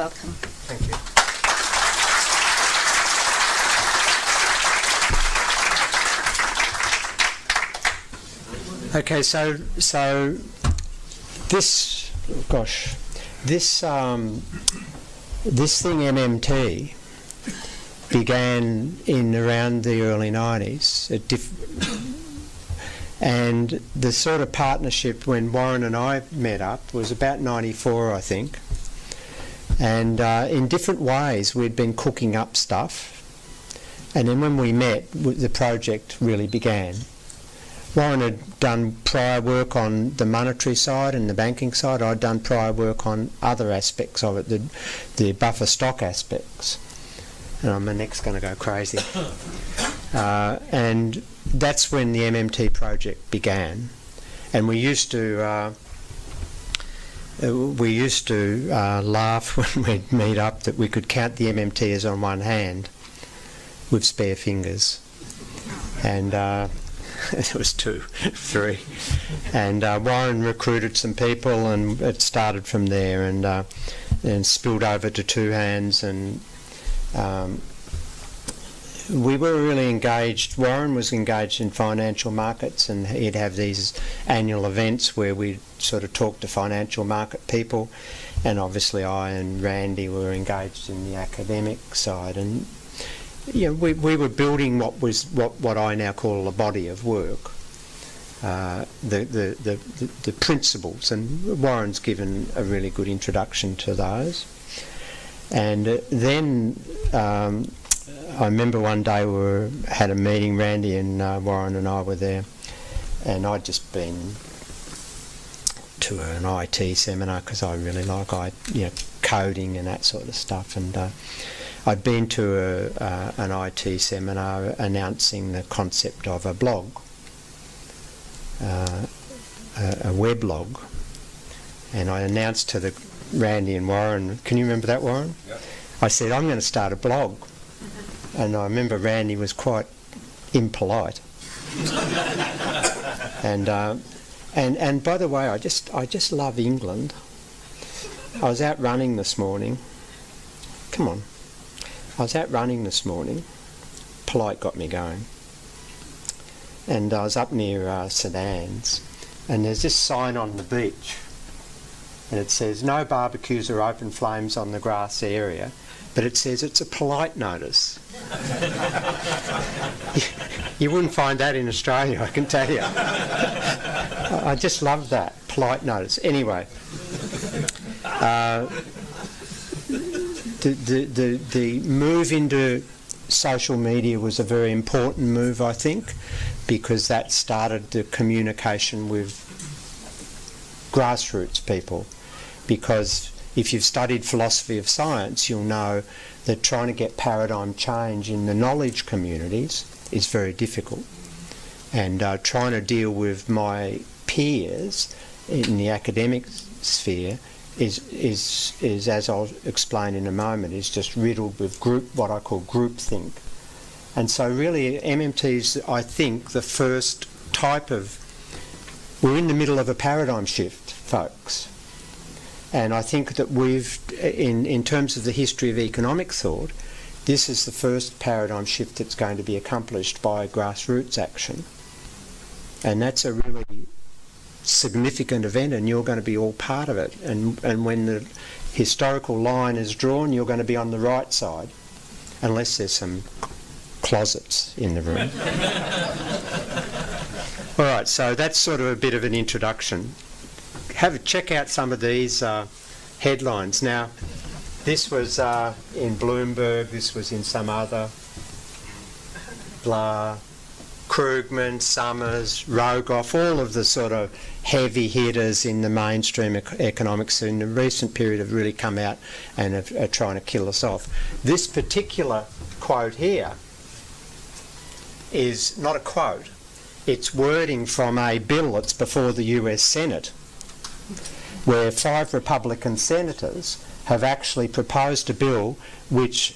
Welcome. Thank you. Okay, so this, gosh, this thing MMT began in around the early 90s, and the sort of partnership when Warren and I met up was about 94, I think, and in different ways we'd been cooking up stuff, and then when we met, the project really began. Warren had done prior work on the monetary side and the banking side. I'd done prior work on other aspects of it, the buffer stock aspects. And my neck's going to go crazy. And that's when the MMT project began. And we used to laugh when we'd meet up that we could count the MMTs on one hand with spare fingers. And it was 2, 3, and Warren recruited some people, and it started from there, and spilled over to 2 hands, and we were really engaged. Warren was engaged in financial markets, and he'd have these annual events where we'd sort of talk to financial market people, and obviously I and Randy were engaged in the academic side, and we were building what I now call a body of work, the principles, and Warren's given a really good introduction to those. And then I remember one day we had a meeting, Randy and Warren and I were there, and I'd just been to an IT seminar because I really like coding and that sort of stuff, and I'd been to an IT seminar announcing the concept of a blog, a weblog, and I announced to the Randy and Warren, can you remember that, Warren? Yep. I said, I'm going to start a blog, and I remember Randy was quite impolite, and by the way, I just love England. I was out running this morning. Come on. I was out running this morning. Polite got me going. And I was up near St Anne's, and there's this sign on the beach, and it says, no barbecues or open flames on the grass area, but it says it's a polite notice. You wouldn't find that in Australia, I can tell you. I just love that, polite notice. Anyway, the move into social media was a very important move, I think, because that started the communication with grassroots people. Because if you've studied philosophy of science, you'll know that trying to get paradigm change in the knowledge communities is very difficult. And trying to deal with my peers in the academic sphere is as I'll explain in a moment, is just riddled with what I call groupthink. And so really MMT is, I think, the first type of... We're in the middle of a paradigm shift, folks. And I think that we've, in terms of the history of economic thought, this is the first paradigm shift that's going to be accomplished by grassroots action. And that's a really significant event, and you're going to be all part of it. And when the historical line is drawn, you're going to be on the right side, unless there's some closets in the room. All right, so that's sort of a bit of an introduction. Check out some of these headlines. Now, this was in Bloomberg, this was in some other, blah, Krugman, Summers, Rogoff, all of the sort of heavy hitters in the mainstream economics in the recent period have really come out and are trying to kill us off. This particular quote here is not a quote. It's wording from a bill that's before the US Senate, where 5 Republican senators have actually proposed a bill which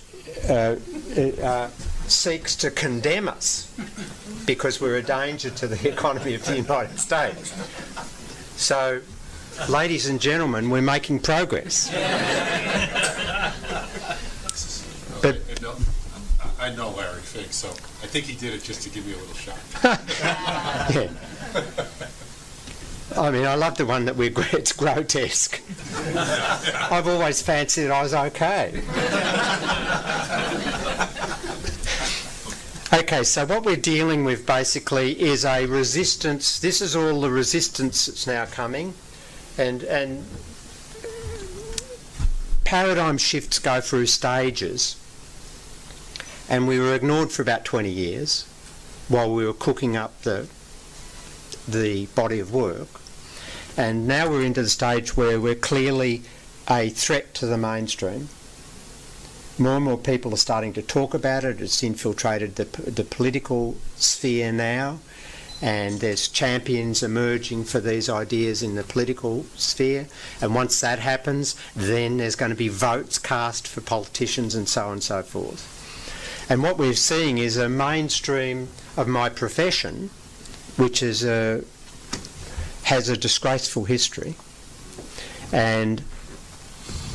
seeks to condemn us because we're a danger to the economy of the United States. So, ladies and gentlemen, we're making progress. But I know Larry Fink, so I think he did it just to give me a little shot. yeah. I mean, I love the one that it's grotesque. I've always fancied I was okay. Okay, so what we're dealing with basically is a resistance. This is all the resistance that's now coming, and paradigm shifts go through stages, and we were ignored for about 20 years while we were cooking up the body of work, and now we're into the stage where we're clearly a threat to the mainstream. More and more people are starting to talk about it. It's infiltrated the political sphere now, and there's champions emerging for these ideas in the political sphere, and once that happens, then there's going to be votes cast for politicians and so on and so forth. And what we're seeing is a mainstream of my profession, which is has a disgraceful history, and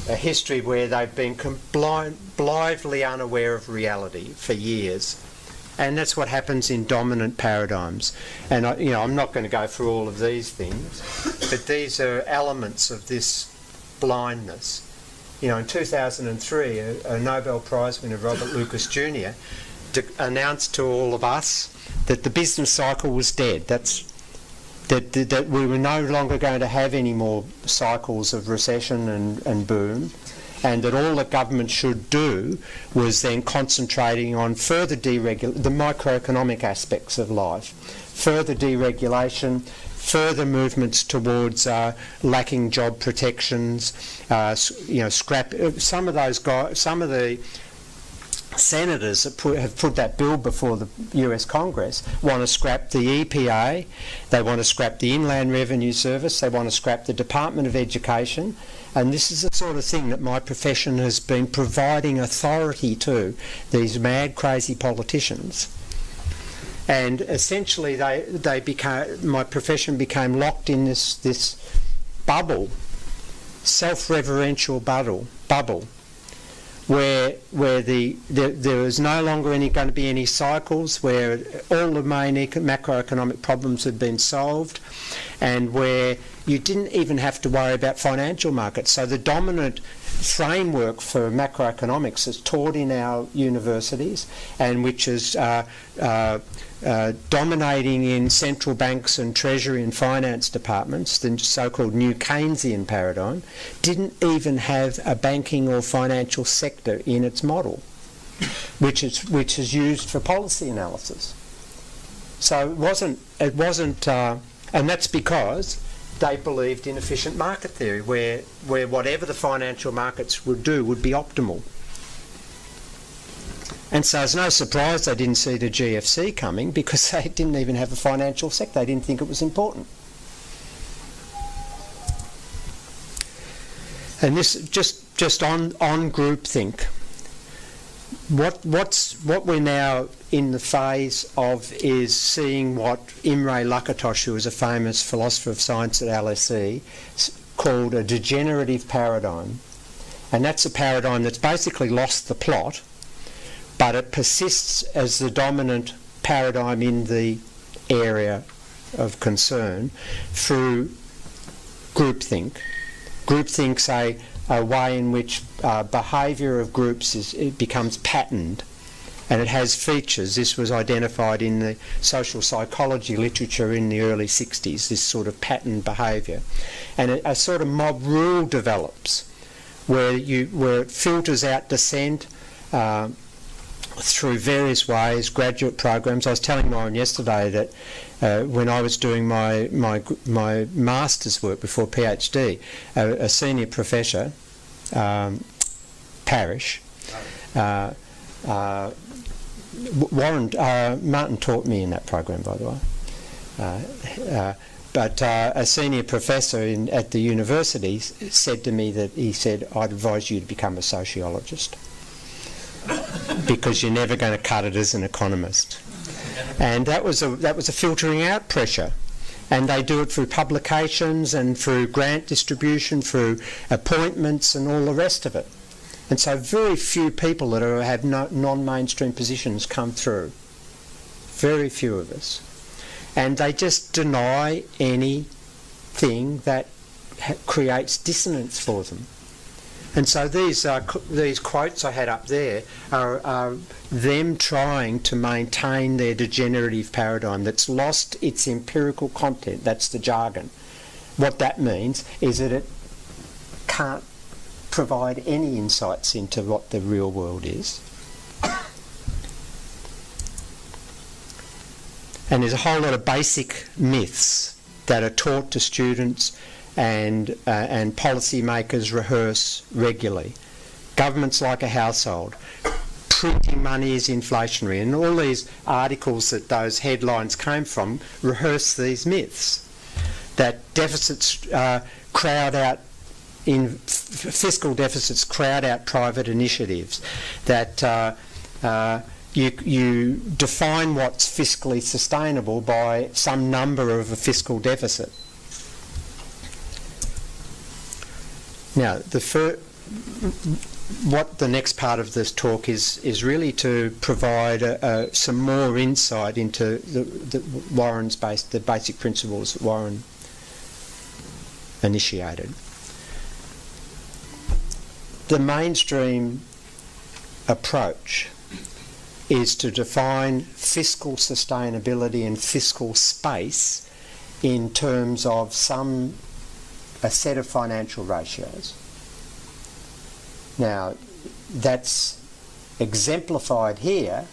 a history where they've been blithely unaware of reality for years. And that's what happens in dominant paradigms. And I'm not going to go through all of these things, but these are elements of this blindness. In 2003, a Nobel Prize winner, Robert Lucas Jr., announced to all of us that the business cycle was dead. That we were no longer going to have any more cycles of recession and boom, and that all that government should do was then concentrating on further the microeconomic aspects of life, further deregulation, further movements towards lacking job protections, scrap. Some of the senators that have put that bill before the US Congress want to scrap the EPA, they want to scrap the Inland Revenue Service, they want to scrap the Department of Education, and this is the sort of thing that my profession has been providing authority to, these mad, crazy politicians. And essentially my profession became locked in this bubble, self-referential bubble, where there is no longer going to be any cycles, where all the main macroeconomic problems had been solved, and where you didn't even have to worry about financial markets. So the dominant framework for macroeconomics is taught in our universities, and which is dominating in central banks and treasury and finance departments, the so-called new Keynesian paradigm, didn't even have a banking or financial sector in its model, which is used for policy analysis. So it wasn't, and that's because they believed in efficient market theory, where whatever the financial markets would do would be optimal. And so it's no surprise they didn't see the GFC coming, because they didn't even have a financial sector. They didn't think it was important. And this just on groupthink. What we're now in the phase of is seeing what Imre Lakatos, who was a famous philosopher of science at LSE, called a degenerative paradigm. And that's a paradigm that's basically lost the plot, but it persists as the dominant paradigm in the area of concern through groupthink. Groupthink's a way in which behaviour of groups it becomes patterned, and it has features. This was identified in the social psychology literature in the early 60s, this sort of patterned behaviour. And a sort of mob rule develops where it filters out dissent through various ways, graduate programs. I was telling Warren yesterday that when I was doing my master's work before PhD, a senior professor, Parrish, Martin taught me in that program, by the way. But a senior professor at the university said to me that he said, "I'd advise you to become a sociologist because you're never going to cut it as an economist." And that was a filtering out pressure. And they do it through publications and through grant distribution, through appointments and all the rest of it. And so very few people that have non-mainstream positions come through. Very few of us. And they just deny anything that creates dissonance for them. And so these quotes I had up there are them trying to maintain their degenerative paradigm that's lost its empirical content. That's the jargon. What that means is that it can't provide any insights into what the real world is. And there's a whole lot of basic myths that are taught to students and policymakers rehearse regularly. Government's like a household. Printing money is inflationary. And all these articles that those headlines came from rehearse these myths. That deficits crowd out, fiscal deficits crowd out private initiatives. That you define what's fiscally sustainable by some number of a fiscal deficit. Now, what the next part of this talk is really to provide some more insight into the basic principles that Warren initiated. The mainstream approach is to define fiscal sustainability and fiscal space in terms of a set of financial ratios. Now, that's exemplified here,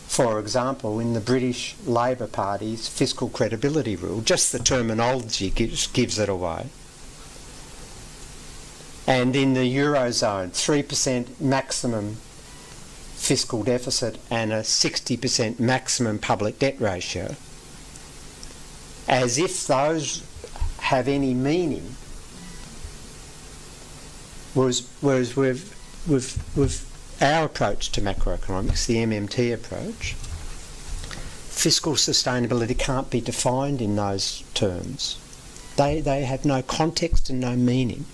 for example, in the British Labour Party's fiscal credibility rule. Just the terminology gives it away. And in the Eurozone, 3% maximum fiscal deficit and a 60% maximum public debt ratio. As if those have any meaning. Whereas with our approach to macroeconomics, the MMT approach, fiscal sustainability can't be defined in those terms. They have no context and no meaning.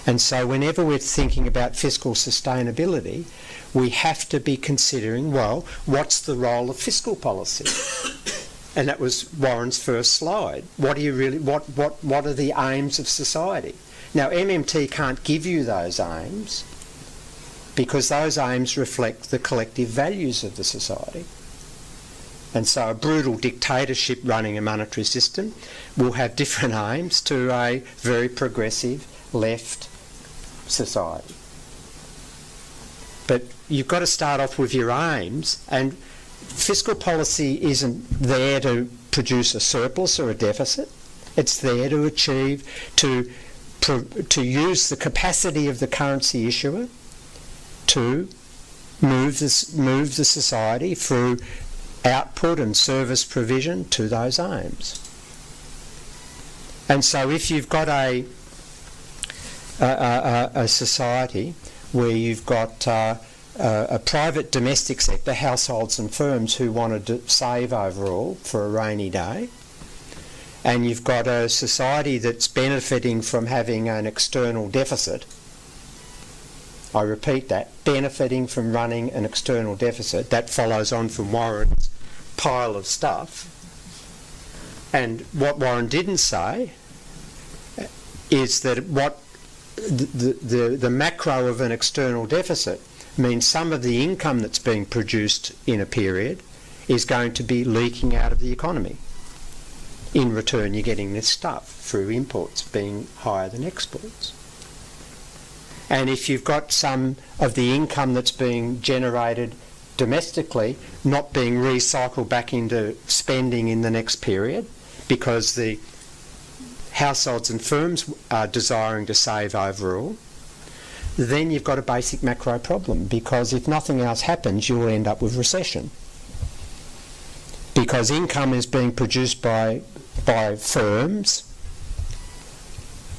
And so whenever we're thinking about fiscal sustainability, we have to be considering, well, what's the role of fiscal policy? And that was Warren's first slide. What are the aims of society? Now, MMT can't give you those aims because those aims reflect the collective values of the society. And so a brutal dictatorship running a monetary system will have different aims to a very progressive left society. But you've got to start off with your aims, and fiscal policy isn't there to produce a surplus or a deficit. It's there to achieve, to use the capacity of the currency issuer to move the society through output and service provision to those aims. And so if you've got a society where you've got a private domestic sector, households and firms who want to save overall for a rainy day, and you've got a society that's benefiting from having an external deficit, I repeat that, benefiting from running an external deficit, that follows on from Warren's pile of stuff. And what Warren didn't say is that what the macro of an external deficit means some of the income that's being produced in a period is going to be leaking out of the economy. In return, you're getting this stuff through imports being higher than exports. And if you've got some of the income that's being generated domestically not being recycled back into spending in the next period because the households and firms are desiring to save overall, then you've got a basic macro problem, because if nothing else happens, you'll end up with recession. Because income is being produced by firms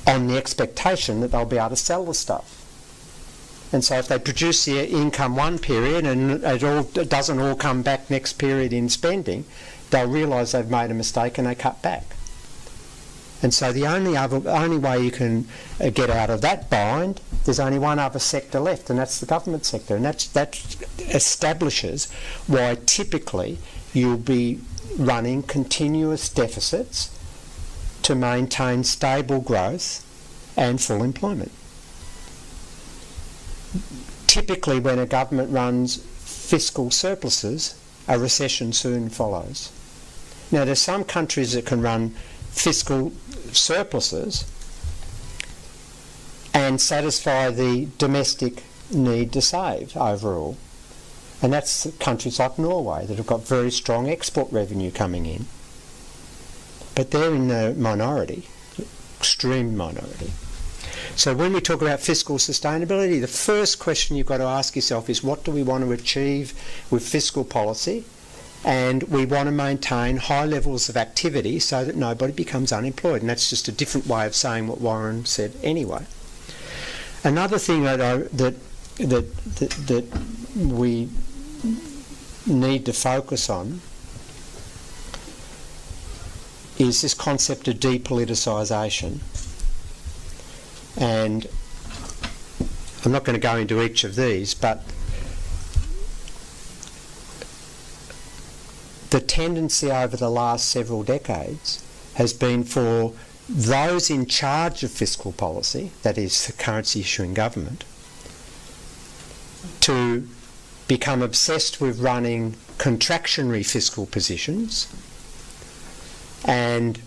on the expectation that they'll be able to sell the stuff. And so if they produce the income one period and it doesn't all come back next period in spending, they'll realise they've made a mistake and they cut back. And so the only way you can get out of that bind, there's only one other sector left, and that's the government sector. And that establishes why typically you'll be running continuous deficits to maintain stable growth and full employment. Typically when a government runs fiscal surpluses, a recession soon follows. Now there's some countries that can run fiscal surpluses and satisfy the domestic need to save overall. And that's countries like Norway that have got very strong export revenue coming in. But they're in the minority, extreme minority. So when we talk about fiscal sustainability, the first question you've got to ask yourself is, what do we want to achieve with fiscal policy? And we want to maintain high levels of activity so that nobody becomes unemployed. And that's just a different way of saying what Warren said anyway. Another thing that we need to focus on is this concept of depoliticisation. And I'm not going to go into each of these, but the tendency over the last several decades has been for those in charge of fiscal policy, that is the currency issuing government, to become obsessed with running contractionary fiscal positions and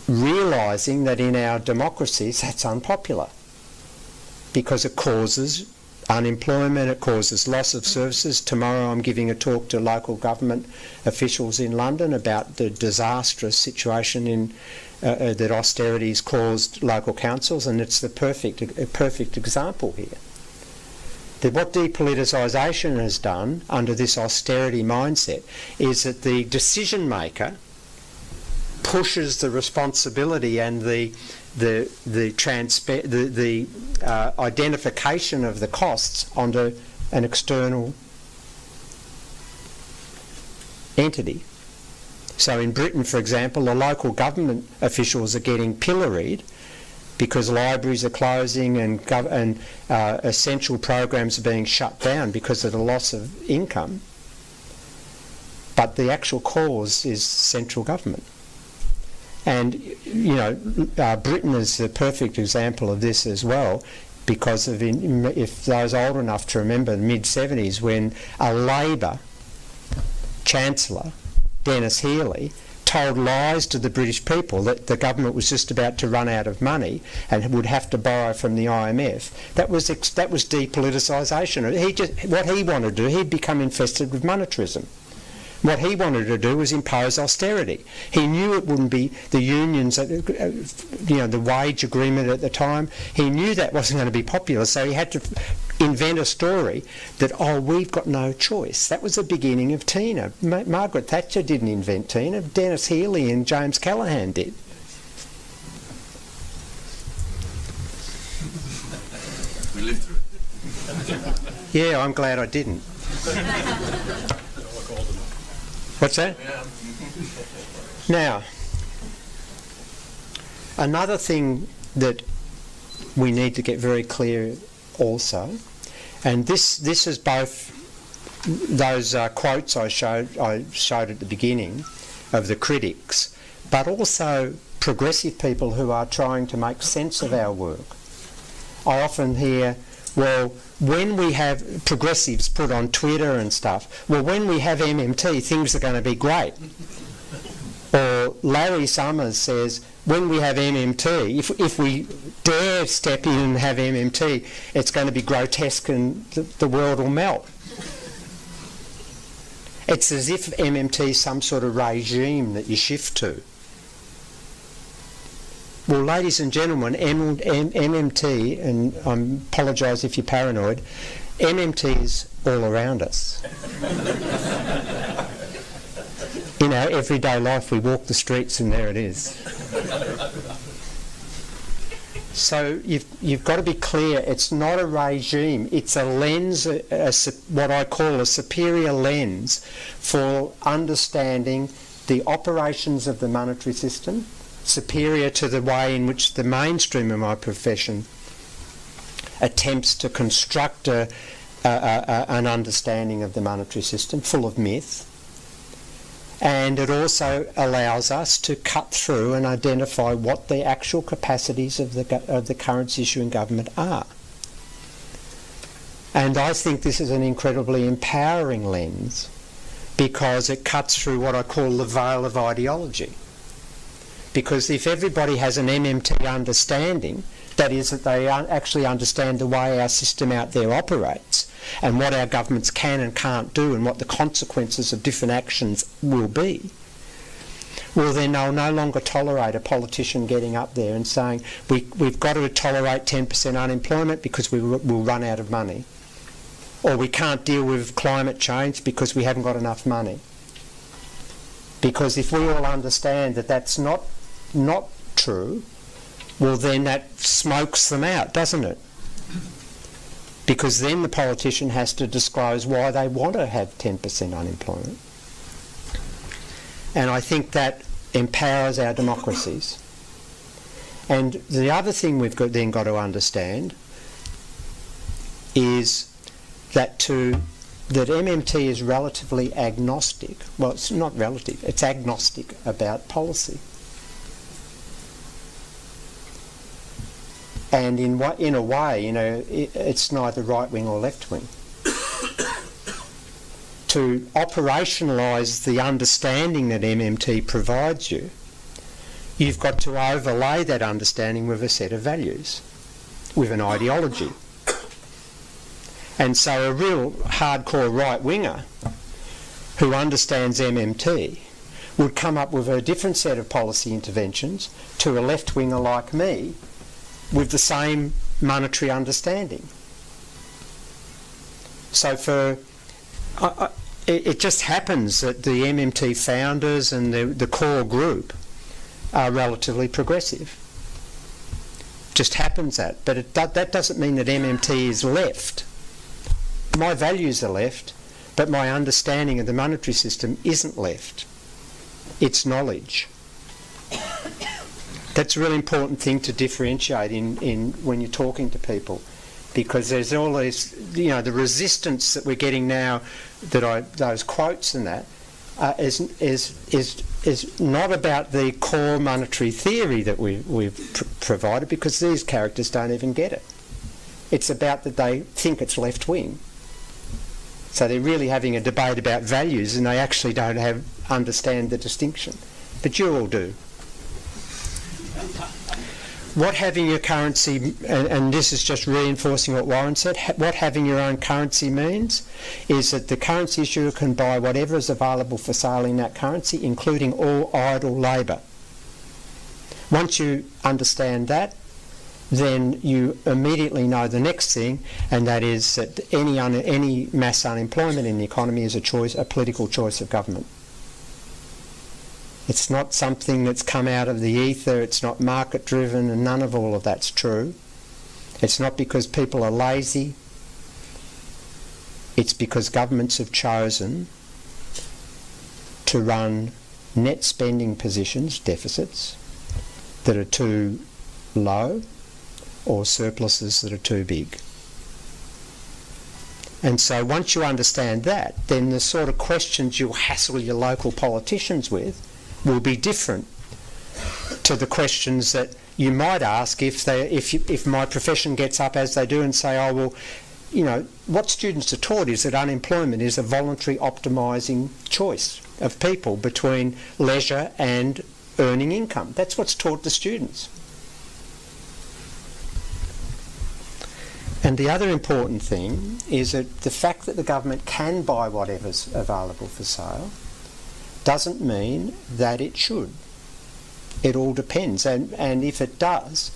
realising that in our democracies that's unpopular because it causes unemployment, it causes loss of services. Tomorrow I'm giving a talk to local government officials in London about the disastrous situation in that austerity's caused local councils, and it's the perfect example here. That what depoliticisation has done under this austerity mindset is that the decision maker pushes the responsibility and the identification of the costs onto an external entity. So in Britain, for example, the local government officials are getting pilloried because libraries are closing and essential programs are being shut down because of the loss of income. But the actual cause is central government. And, you know, Britain is the perfect example of this as well, because of, if those old enough to remember, the mid-70s, when a Labor Chancellor, Dennis Healey, told lies to the British people that the government was just about to run out of money and would have to borrow from the IMF. That was depoliticisation. What he wanted to do, he'd become infested with monetarism. What he wanted to do was impose austerity. He knew it wouldn't be the unions, the wage agreement at the time. He knew that wasn't going to be popular, so he had to invent a story that, oh, we've got no choice. That was the beginning of TINA. Margaret Thatcher didn't invent TINA. Dennis Healey and James Callaghan did. We lived through it. Yeah, I'm glad I didn't. What's that? Yeah. Now, another thing that we need to get very clear also, and this is both those quotes I showed at the beginning of the critics, but also progressive people who are trying to make sense of our work. I often hear, well, when we have progressives put on Twitter and stuff, well, when we have MMT, things are going to be great. Or Larry Summers says, when we have MMT, if we dare step in and have MMT, it's going to be grotesque and the world will melt. It's as if MMT is some sort of regime that you shift to. Well, ladies and gentlemen, MMT, and I apologise if you're paranoid, MMT is all around us. In our everyday life, we walk the streets and there it is. So you've got to be clear, it's not a regime, it's a lens, what I call a superior lens for understanding the operations of the monetary system superior to the way in which the mainstream of my profession attempts to construct an understanding of the monetary system, full of myth. And it also allows us to cut through and identify what the actual capacities of the currency issuing government are. And I think this is an incredibly empowering lens, because it cuts through what I call the veil of ideology. Because if everybody has an MMT understanding, that is, that they actually understand the way our system out there operates and what our governments can and can't do and what the consequences of different actions will be, well, then they'll no longer tolerate a politician getting up there and saying, we've got to tolerate 10% unemployment because we'll run out of money. Or we can't deal with climate change because we haven't got enough money. Because if we all understand that that's not true, well, then that smokes them out, doesn't it? Because then the politician has to disclose why they want to have 10% unemployment. And I think that empowers our democracies. And the other thing we've then got to understand is that MMT is relatively agnostic. Well, it's not relative, it's agnostic about policy. And in a way, it's neither right-wing or left-wing. To operationalise the understanding that MMT provides you, you've got to overlay that understanding with a set of values, with an ideology. And so a real hardcore right-winger who understands MMT would come up with a different set of policy interventions to a left-winger like me with the same monetary understanding. So it just happens that the MMT founders and the core group are relatively progressive. Just happens that. But that doesn't mean that MMT is left. My values are left, but my understanding of the monetary system isn't left. It's knowledge. That's a really important thing to differentiate in when you're talking to people, because there's all these, the resistance that we're getting now, those quotes and that, is not about the core monetary theory that we've provided, because these characters don't even get it. It's about that they think it's left wing. So they're really having a debate about values, and they actually don't understand the distinction. But you all do. What having your currency, and this is just reinforcing what Warren said, what having your own currency means is that the currency issuer can buy whatever is available for sale in that currency, including all idle labour. Once you understand that, then you immediately know the next thing, and that is that any mass unemployment in the economy is a political choice of government. It's not something that's come out of the ether, it's not market driven, and none of all of that's true. It's not because people are lazy, it's because governments have chosen to run net spending positions, deficits, that are too low, or surpluses that are too big. And so once you understand that, then the sort of questions you'll hassle your local politicians with will be different to the questions that you might ask if my profession gets up as they do and say, oh, well, what students are taught is that unemployment is a voluntary optimising choice of people between leisure and earning income. That's what's taught to students. And the other important thing is that the fact that the government can buy whatever's available for sale doesn't mean that it should. It all depends. And if it does,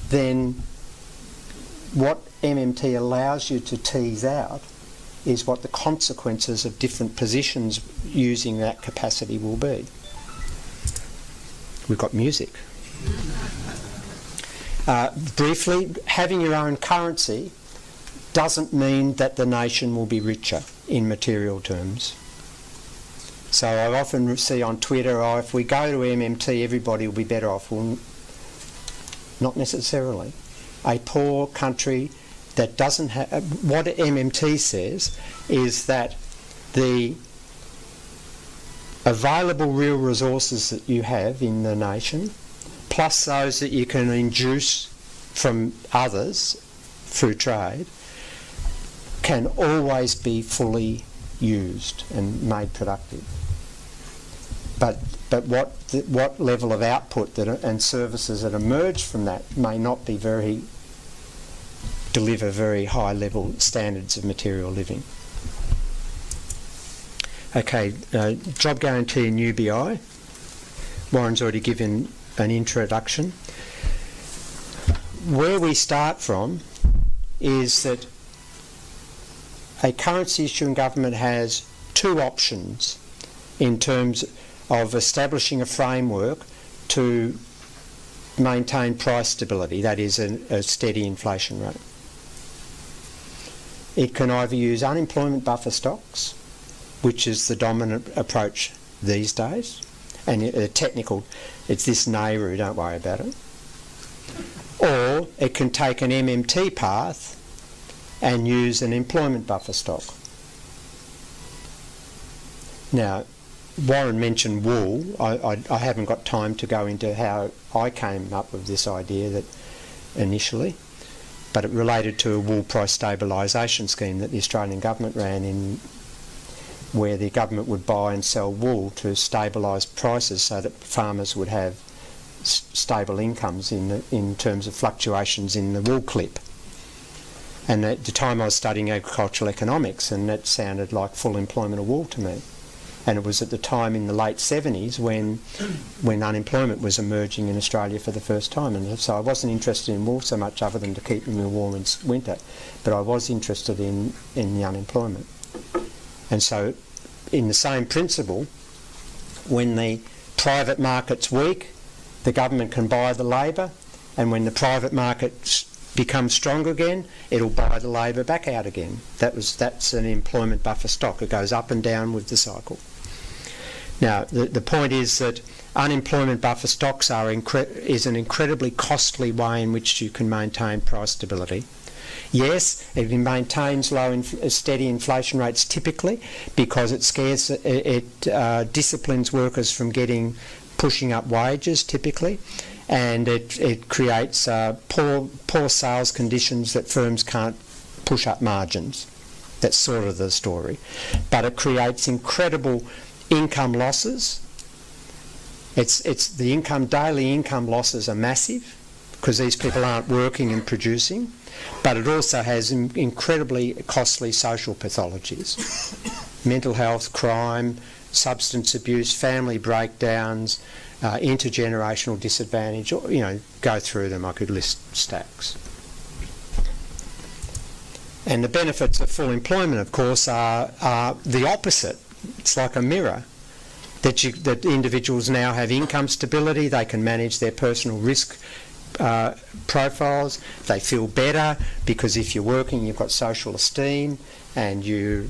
then what MMT allows you to tease out is what the consequences of different positions using that capacity will be. We've got music. Briefly, having your own currency doesn't mean that the nation will be richer in material terms. So I often see on Twitter, oh, if we go to MMT, everybody will be better off. Well, not necessarily. A poor country that doesn't have... What MMT says is that the available real resources that you have in the nation, plus those that you can induce from others through trade, can always be fully used and made productive. But what level of output and services that emerge from that may not be deliver very high level standards of material living. Okay, job guarantee and UBI. Warren's already given an introduction. Where we start from is that a currency issuing government has two options in terms of establishing a framework to maintain price stability, that is a steady inflation rate. It can either use unemployment buffer stocks, which is the dominant approach these days, and technical, it's this NAIRU, don't worry about it. Or it can take an MMT path and use an employment buffer stock. Now, Warren mentioned wool. I haven't got time to go into how I came up with this idea that initially, but it related to a wool price stabilisation scheme that the Australian government ran in, where the government would buy and sell wool to stabilise prices so that farmers would have stable incomes in terms of fluctuations in the wool clip. And at the time I was studying agricultural economics, and that sounded like full employment of wool to me. And it was at the time in the late 70s when unemployment was emerging in Australia for the first time. And so I wasn't interested in wool so much other than to keep me warm in winter, but I was interested in the unemployment. And so in the same principle, when the private market's weak, the government can buy the labour, and when the private market becomes strong again, it'll buy the labour back out again. That's an employment buffer stock. It goes up and down with the cycle. Now, the point is that unemployment buffer stocks is an incredibly costly way in which you can maintain price stability. Yes, it maintains steady inflation rates typically because it disciplines workers from pushing up wages typically, and it creates poor sales conditions that firms can't push up margins. That's sort of the story. But it creates incredible income losses. Daily income losses are massive because these people aren't working and producing, but it also has incredibly costly social pathologies. Mental health, crime, substance abuse, family breakdowns, intergenerational disadvantage, go through them. I could list stacks. And the benefits of full employment, of course, are the opposite. It's like a mirror, that individuals now have income stability, they can manage their personal risk profiles, they feel better because if you're working you've got social esteem and you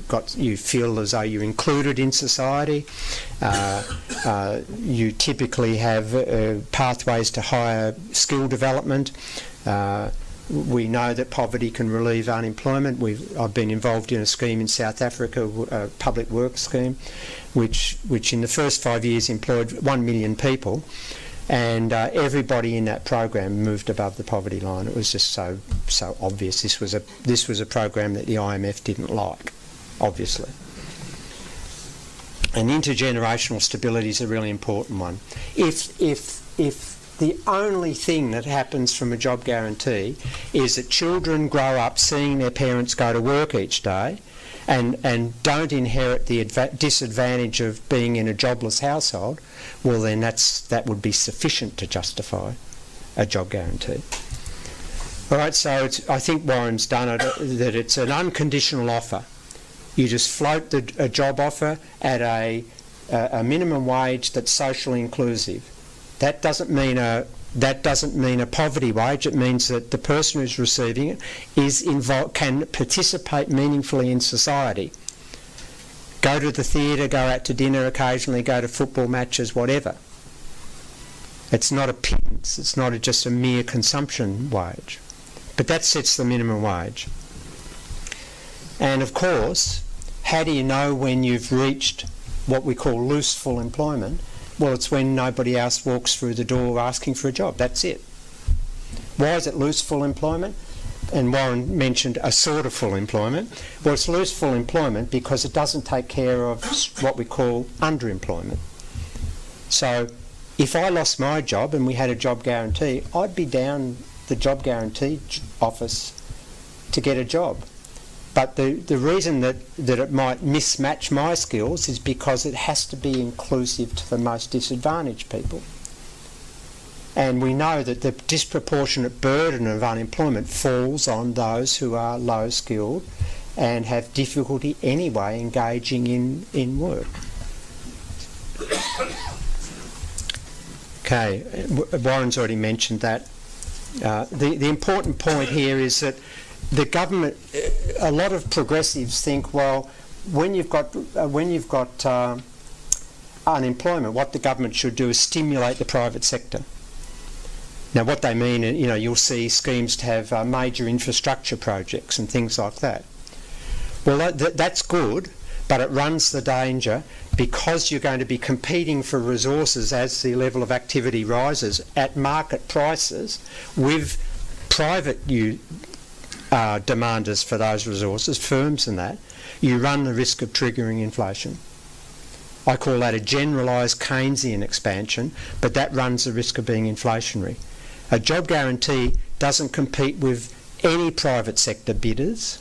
feel as though you're included in society. You typically have pathways to higher skill development. We know that poverty can relieve unemployment. I've been involved in a scheme in South Africa, a public works scheme, which in the first 5 years employed 1 million people, and everybody in that program moved above the poverty line. It was just so obvious. This was a program that the IMF didn't like, obviously. And intergenerational stability is a really important one. If the only thing that happens from a job guarantee is that children grow up seeing their parents go to work each day and don't inherit the disadvantage of being in a jobless household, well then that would be sufficient to justify a job guarantee. All right, so I think Warren's done it, that it's an unconditional offer. You just float a job offer at a minimum wage that's socially inclusive. That doesn't mean a poverty wage. It means that the person who's receiving it can participate meaningfully in society, go to the theatre, go out to dinner occasionally, go to football matches, whatever. It's not a pittance, it's not just a mere consumption wage. But that sets the minimum wage. And of course, how do you know when you've reached what we call loose full employment? Well, it's when nobody else walks through the door asking for a job. That's it. Why is it loose full employment? And Warren mentioned a sort of full employment. Well, it's loose full employment because it doesn't take care of what we call underemployment. So if I lost my job and we had a job guarantee, I'd be down the job guarantee office to get a job. But the reason that it might mismatch my skills is because it has to be inclusive to the most disadvantaged people. And we know that the disproportionate burden of unemployment falls on those who are low skilled and have difficulty anyway engaging in work. Okay, Warren's already mentioned that. The important point here is that the government, a lot of progressives think, well, when you've got unemployment, what the government should do is stimulate the private sector. Now, what they mean, you'll see schemes to have major infrastructure projects and things like that. Well, that's good, but it runs the danger, because you're going to be competing for resources as the level of activity rises at market prices with private demanders for those resources, firms and that. You run the risk of triggering inflation. I call that a generalised Keynesian expansion, but that runs the risk of being inflationary. A job guarantee doesn't compete with any private sector bidders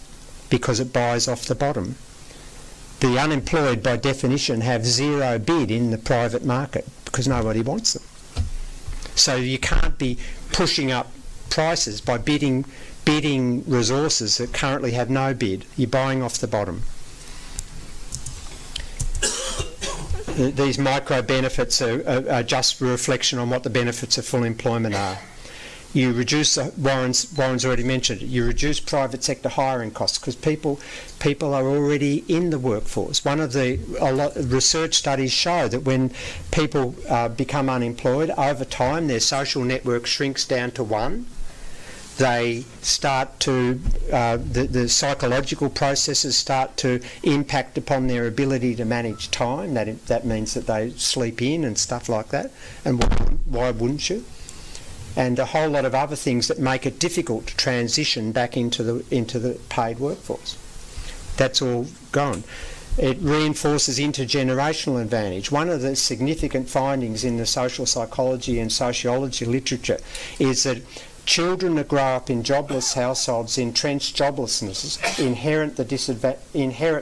because it buys off the bottom. The unemployed, by definition, have zero bid in the private market because nobody wants them. So you can't be pushing up prices by bidding resources that currently have no bid. You're buying off the bottom. These micro benefits are just a reflection on what the benefits of full employment are. You reduce, Warren's already mentioned it, you reduce private sector hiring costs because people are already in the workforce. A lot of research studies show that when people become unemployed, over time their social network shrinks down to 1. They start to, the psychological processes start to impact upon their ability to manage time. That means that they sleep in and stuff like that. And why wouldn't you? And a whole lot of other things that make it difficult to transition back into the paid workforce. That's all gone. It reinforces intergenerational advantage. One of the significant findings in the social psychology and sociology literature is that children that grow up in jobless households, entrenched joblessness, inherit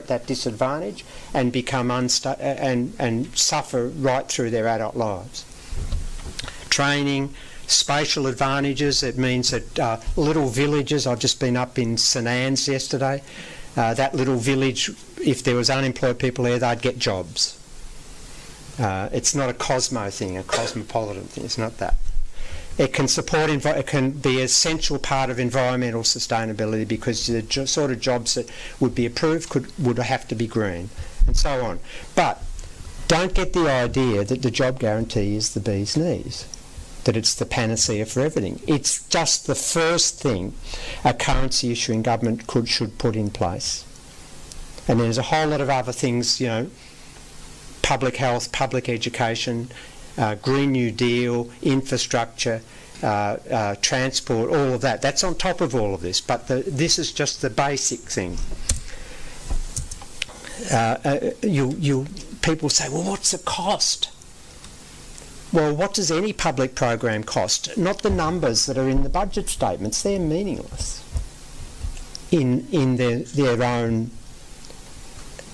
that disadvantage and become and suffer right through their adult lives. Training, spatial advantages. It means that little villages. I've just been up in St Anne's yesterday. That little village, if there was unemployed people there, they'd get jobs. It's not a cosmo thing, a cosmopolitan thing. It's not that. It can support, it can be an essential part of environmental sustainability because the sort of jobs that would be approved would have to be green, and so on. But don't get the idea that the job guarantee is the bee's knees, that it's the panacea for everything. It's just the first thing a currency issuing government should put in place. And there's a whole lot of other things, public health, public education, Green New Deal, infrastructure, transport, all of that. That's on top of all of this, but this is just the basic thing. People say, well, what's the cost? Well, what does any public program cost? Not the numbers that are in the budget statements. They're meaningless in their own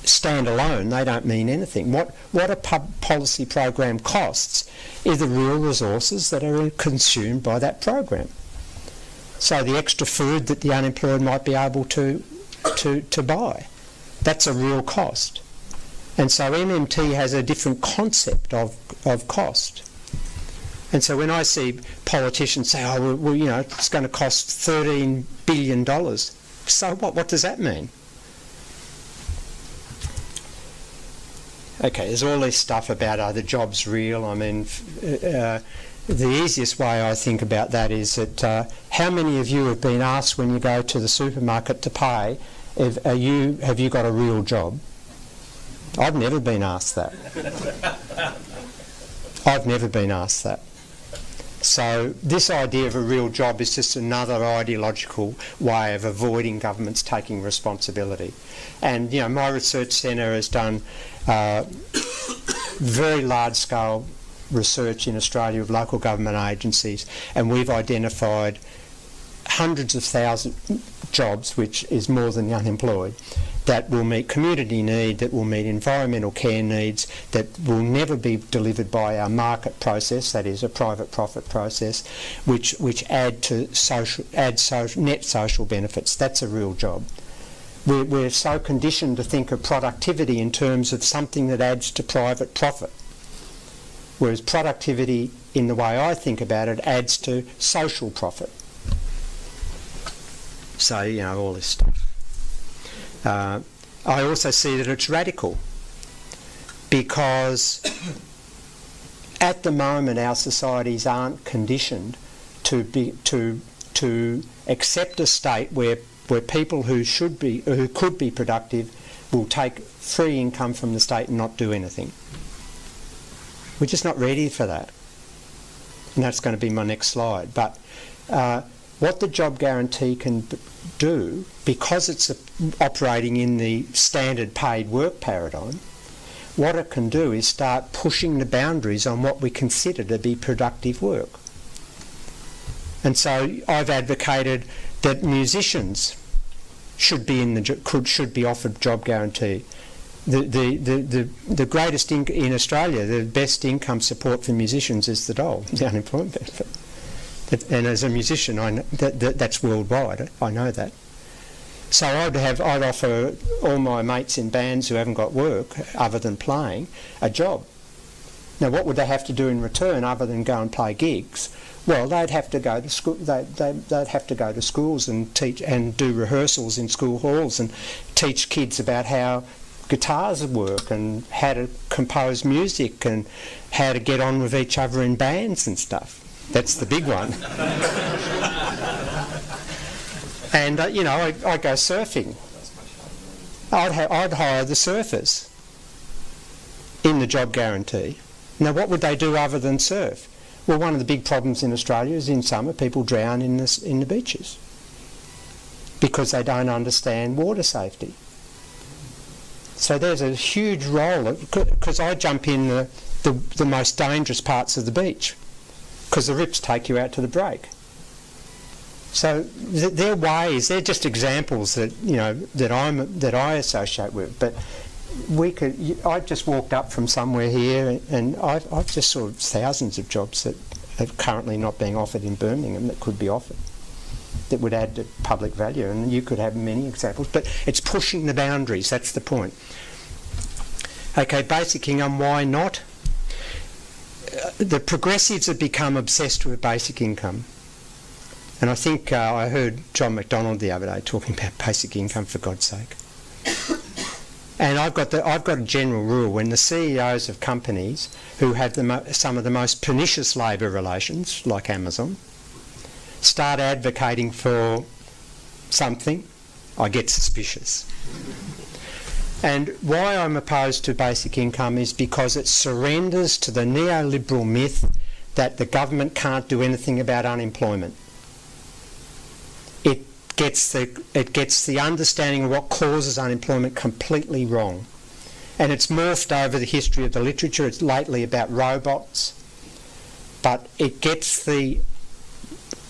standalone. They don't mean anything. What a policy program costs is the real resources that are consumed by that program. So the extra food that the unemployed might be able to buy, that's a real cost. And so MMT has a different concept of cost. And so when I see politicians say, oh, well, it's going to cost $13 billion, so what? What does that mean? Okay, there's all this stuff about are the jobs real? I mean, the easiest way I think about that is that how many of you have been asked when you go to the supermarket to pay, have you got a real job? I've never been asked that. I've never been asked that. So this idea of a real job is just another ideological way of avoiding governments taking responsibility. And, you know, my research centre has done very large-scale research in Australia of local government agencies, and we've identified hundreds of thousands jobs, which is more than the unemployed, that will meet community need, that will meet environmental care needs, that will never be delivered by our market process, that is a private profit process, which add net social benefits. That's a real job. We're so conditioned to think of productivity in terms of something that adds to private profit, whereas productivity, in the way I think about it, adds to social profit. So, you know, all this stuff. I also see that it's radical, because at the moment our societies aren't conditioned to accept a state where people who could be productive will take free income from the state and not do anything. We're just not ready for that. And that's going to be my next slide. But what the job guarantee can do, because it's operating in the standard paid work paradigm, what it can do is start pushing the boundaries on what we consider to be productive work. And so I've advocated that musicians should be offered job guarantee. The greatest in Australia, the best income support for musicians is the dole, the unemployment benefit. And as a musician, I know that's worldwide. I know that. So I'd offer all my mates in bands who haven't got work other than playing a job. Now, what would they have to do in return other than go and play gigs? Well, they'd have to go to school. They'd have to go to schools and teach and do rehearsals in school halls and teach kids about how guitars work and how to compose music and how to get on with each other in bands and stuff. That's the big one. And, you know, I go surfing. I'd hire the surfers in the job guarantee. Now, what would they do other than surf? Well, one of the big problems in Australia is in summer people drown in the beaches because they don't understand water safety. So there's a huge role, because I jump in the most dangerous parts of the beach, because the rips take you out to the break. So they're ways, they're just examples that, you know, that I associate with. But I just walked up from somewhere here, and I've just saw thousands of jobs that are currently not being offered in Birmingham that could be offered, that would add to public value, and you could have many examples. But it's pushing the boundaries, that's the point. Okay, basic income, why not? The progressives have become obsessed with basic income. And I think I heard John McDonald the other day talking about basic income, for God's sake. And I've got a general rule: when the CEOs of companies who have some of the most pernicious labour relations, like Amazon, start advocating for something, I get suspicious. And why I'm opposed to basic income is because it surrenders to the neoliberal myth that the government can't do anything about unemployment. It gets the understanding of what causes unemployment completely wrong. And it's morphed over the history of the literature. It's lately about robots. But it gets the,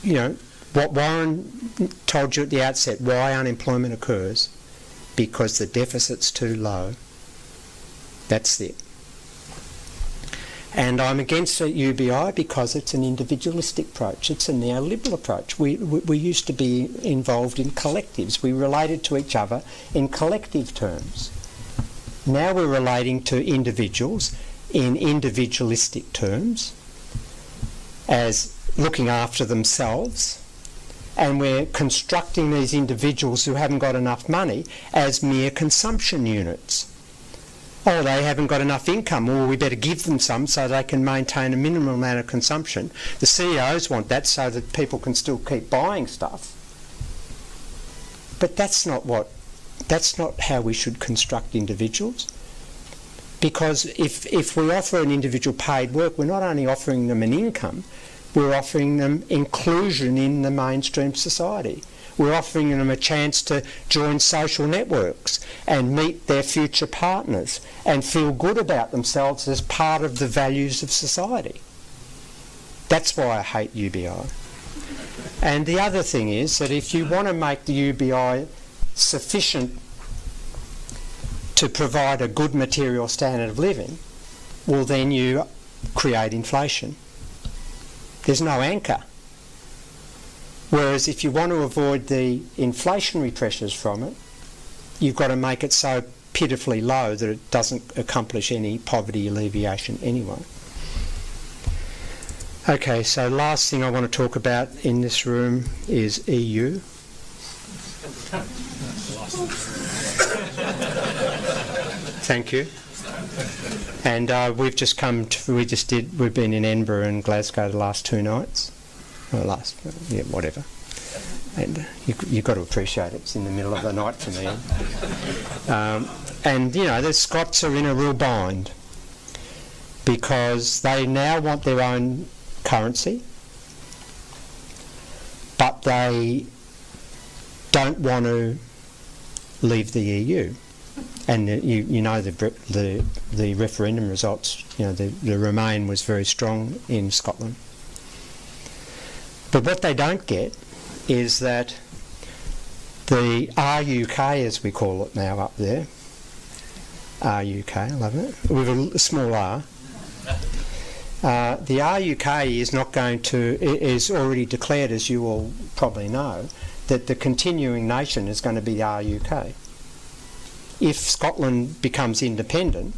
you know, what Warren told you at the outset, why unemployment occurs. Because the deficit's too low. That's it. And I'm against the UBI because it's an individualistic approach. It's a neoliberal approach. We used to be involved in collectives. We related to each other in collective terms. Now we're relating to individuals in individualistic terms, as looking after themselves, and we're constructing these individuals who haven't got enough money as mere consumption units. Oh, they haven't got enough income, or we better give them some so they can maintain a minimum amount of consumption. The CEOs want that so that people can still keep buying stuff. But that's not how we should construct individuals. Because if we offer an individual paid work, we're not only offering them an income, we're offering them inclusion in the mainstream society. We're offering them a chance to join social networks and meet their future partners and feel good about themselves as part of the values of society. That's why I hate UBI. And the other thing is that if you want to make the UBI sufficient to provide a good material standard of living, well then you create inflation. There's no anchor. Whereas if you want to avoid the inflationary pressures from it, you've got to make it so pitifully low that it doesn't accomplish any poverty alleviation anyway. Okay, so last thing I want to talk about in this room is EU. Thank you. And we've been in Edinburgh and Glasgow the last 2 nights. Whatever. And you've got to appreciate it. It's in the middle of the night for me. And, you know, the Scots are in a real bind because they now want their own currency, but they don't want to leave the EU. And you know the referendum results. You know, the Remain was very strong in Scotland. But what they don't get is that the RUK, as we call it now up there, RUK, I love it, with a small r, the RUK is already declared, as you all probably know, that the continuing nation is going to be RUK. If Scotland becomes independent,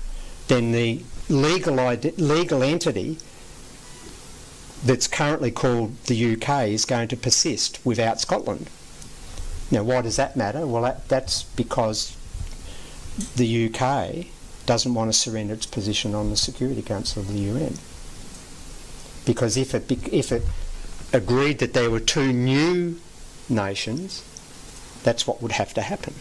then the legal entity that's currently called the UK is going to persist without Scotland. Now, why does that matter? Well, that's because the UK doesn't want to surrender its position on the Security Council of the UN. Because if it agreed that there were 2 new nations, that's what would have to happen.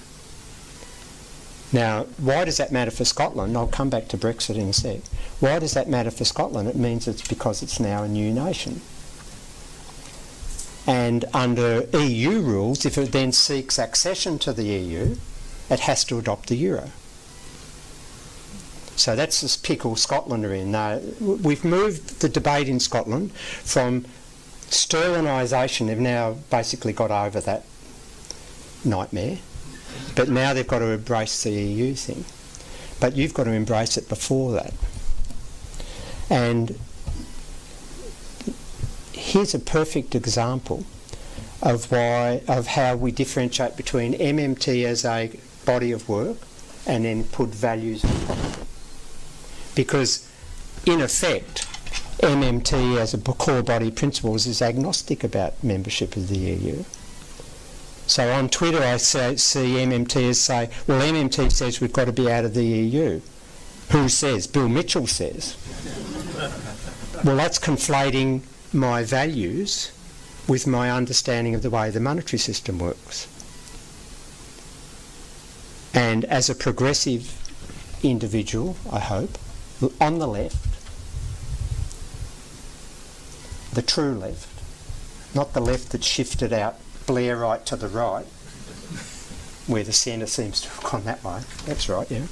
Now, why does that matter for Scotland? I'll come back to Brexit in a sec. Why does that matter for Scotland? It means it's because it's now a new nation. And under EU rules, if it then seeks accession to the EU, it has to adopt the euro. So that's this pickle Scotland are in. Now, we've moved the debate in Scotland from Sterlinisation. They've now basically got over that nightmare. But now they've got to embrace the EU thing. But you've got to embrace it before that. And here's a perfect example of how we differentiate between MMT as a body of work and then put values on top of it. Because, in effect, MMT as a core body of principles is agnostic about membership of the EU. So on Twitter I see MMTers say, well, MMT says we've got to be out of the EU. Who says? Bill Mitchell says. Well, that's conflating my values with my understanding of the way the monetary system works. And as a progressive individual, I hope, on the left, the true left, not the left that shifted out Blairite to the right, where the centre seems to have gone that way. That's right, yeah.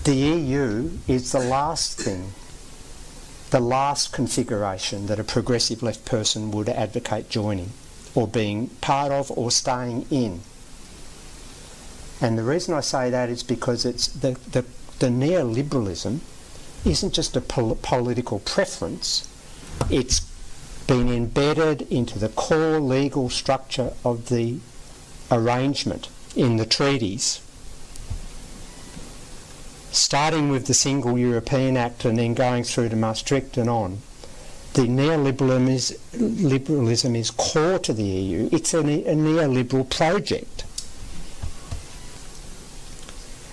The EU is the last thing, the last configuration that a progressive left person would advocate joining or being part of or staying in. And the reason I say that is because it's the neoliberalism isn't just a political preference, it's been embedded into the core legal structure of the arrangement in the treaties, starting with the Single European Act and then going through to Maastricht and on. The neoliberalism is core to the EU. It's a neoliberal project.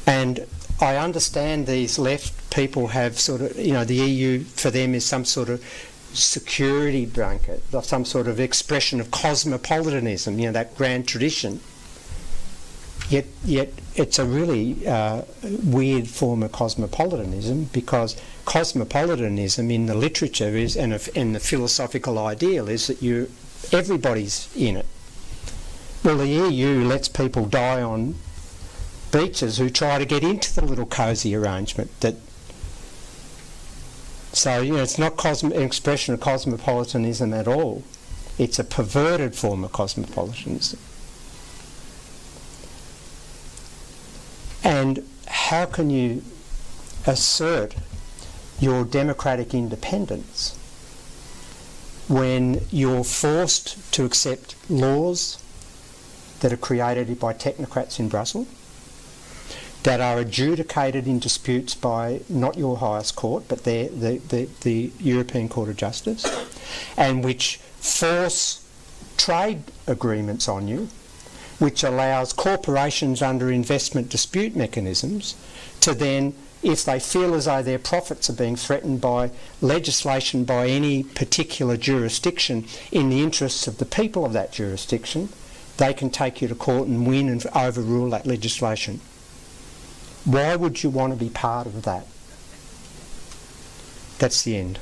And I understand these left people have sort of, you know, the EU for them is some sort of security blanket, some sort of expression of cosmopolitanism, you know, that grand tradition. Yet it's a really weird form of cosmopolitanism, because cosmopolitanism in the literature is, and the philosophical ideal is that everybody's in it. Well, the EU lets people die on beaches who try to get into the little cosy arrangement. So, you know, it's not an expression of cosmopolitanism at all. It's a perverted form of cosmopolitanism. And how can you assert your democratic independence when you're forced to accept laws that are created by technocrats in Brussels, that are adjudicated in disputes by not your highest court, but the European Court of Justice, and which force trade agreements on you, which allows corporations under investment dispute mechanisms to then, if they feel as though their profits are being threatened by legislation by any particular jurisdiction in the interests of the people of that jurisdiction, they can take you to court and win and overrule that legislation. Why would you want to be part of that? That's the end.